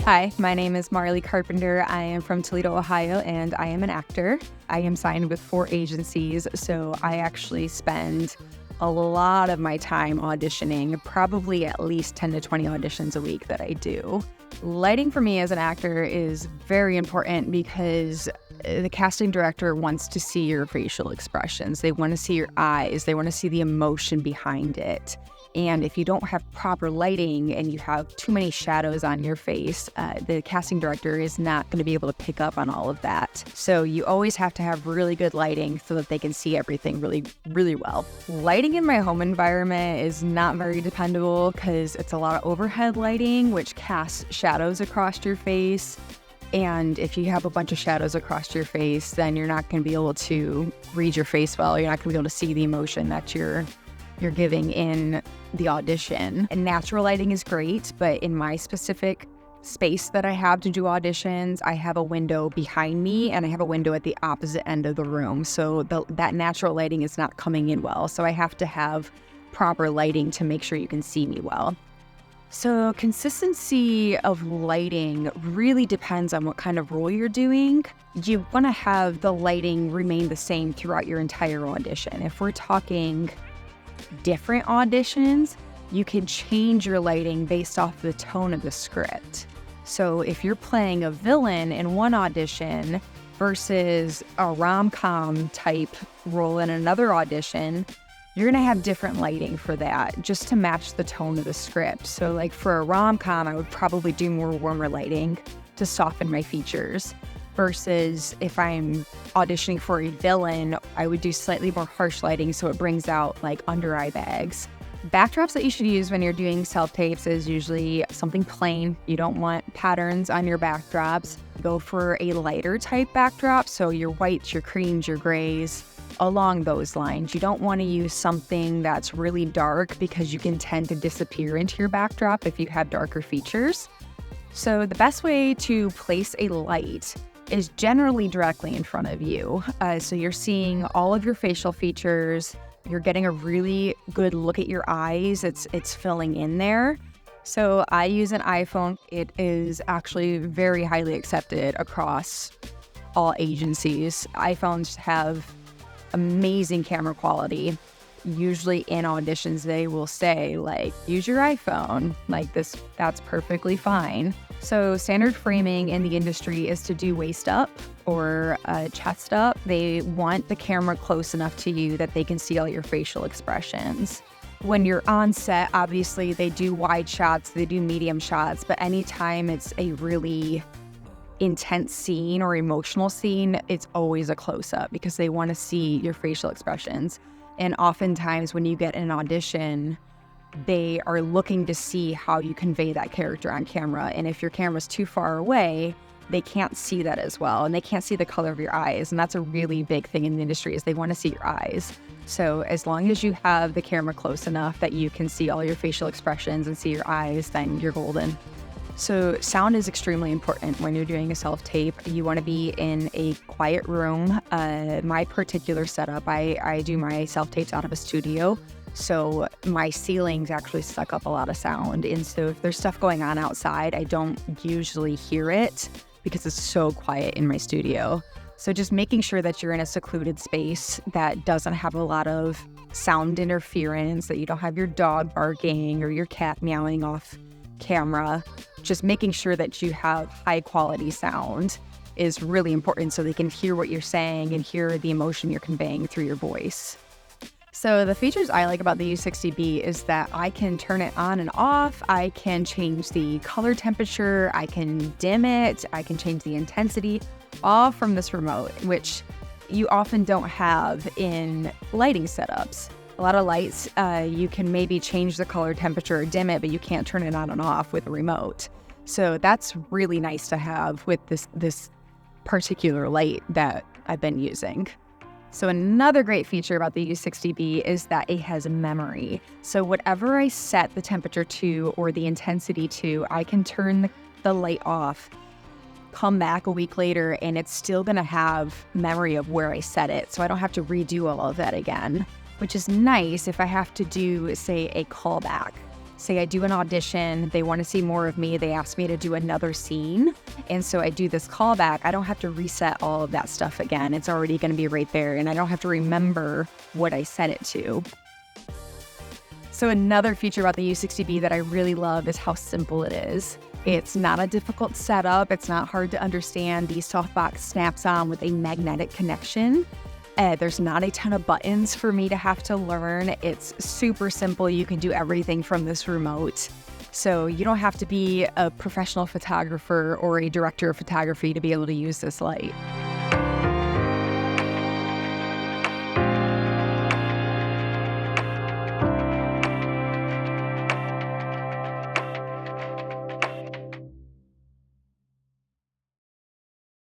Hi, my name is Marlee Carpenter. I am from Toledo, Ohio, and I am an actor. I am signed with 4 agencies, so I actually spend a lot of my time auditioning, probably at least 10 to 20 auditions a week that I do. Lighting for me as an actor is very important because the casting director wants to see your facial expressions. They want to see your eyes. They want to see the emotion behind it. And if you don't have proper lighting and you have too many shadows on your face, the casting director is not going to be able to pick up on all of that. So you always have to have really good lighting so that they can see everything really, really well. Lighting in my home environment is not very dependable because it's a lot of overhead lighting, which casts shadows across your face. And if you have a bunch of shadows across your face, then you're not going to be able to read your face well. You're not going to be able to see the emotion that you're giving in the audition. And natural lighting is great, but in my specific space that I have to do auditions, I have a window behind me and I have a window at the opposite end of the room. So that natural lighting is not coming in well. So I have to have proper lighting to make sure you can see me well. So consistency of lighting really depends on what kind of role you're doing. You want to have the lighting remain the same throughout your entire audition. If we're talking different auditions, you can change your lighting based off the tone of the script. So if you're playing a villain in one audition versus a rom-com type role in another audition, you're going to have different lighting for that just to match the tone of the script. So like for a rom-com, I would probably do more warmer lighting to soften my features. Versus if I'm auditioning for a villain, I would do slightly more harsh lighting so it brings out like under eye bags. Backdrops that you should use when you're doing self-tapes is usually something plain. You don't want patterns on your backdrops. Go for a lighter type backdrop, so your whites, your creams, your grays, along those lines. You don't want to use something that's really dark because you can tend to disappear into your backdrop if you have darker features. So the best way to place a light is generally directly in front of you. So you're seeing all of your facial features. You're getting a really good look at your eyes. It's filling in there. So I use an iPhone. It is actually very highly accepted across all agencies. iPhones have amazing camera quality. Usually in auditions, they will say like, use your iPhone, like this, that's perfectly fine. So standard framing in the industry is to do waist up or chest up. They want the camera close enough to you that they can see all your facial expressions. When you're on set, obviously they do wide shots, they do medium shots, but anytime it's a really intense scene or emotional scene, it's always a close-up because they want to see your facial expressions. And oftentimes when you get an audition, they are looking to see how you convey that character on camera. And if your camera's too far away, they can't see that as well. And they can't see the color of your eyes. And that's a really big thing in the industry is they want to see your eyes. So as long as you have the camera close enough that you can see all your facial expressions and see your eyes, then you're golden. So sound is extremely important when you're doing a self-tape. You want to be in a quiet room. My particular setup, I do my self-tapes out of a studio. So my ceilings actually suck up a lot of sound. And so if there's stuff going on outside, I don't usually hear it because it's so quiet in my studio. So just making sure that you're in a secluded space that doesn't have a lot of sound interference, that you don't have your dog barking or your cat meowing off camera. Just making sure that you have high quality sound is really important so they can hear what you're saying and hear the emotion you're conveying through your voice. So the features I like about the U60B is that I can turn it on and off. I can change the color temperature. I can dim it. I can change the intensity, all from this remote, which you often don't have in lighting setups. A lot of lights, you can maybe change the color temperature or dim it, but you can't turn it on and off with a remote. So that's really nice to have with this particular light that I've been using. So another great feature about the U60B is that it has memory. So whatever I set the temperature to or the intensity to, I can turn the light off, come back a week later, and it's still gonna have memory of where I set it. So I don't have to redo all of that again, which is nice if I have to do, say, a callback. say I do an audition, they want to see more of me, they ask me to do another scene, and so I do this callback, I don't have to reset all of that stuff again. It's already going to be right there, and I don't have to remember what I set it to. So another feature about the U60B that I really love is how simple it is. It's not a difficult setup. It's not hard to understand. The softbox snaps on with a magnetic connection. There's not a ton of buttons for me to have to learn. It's super simple. You can do everything from this remote. So you don't have to be a professional photographer or a director of photography to be able to use this light.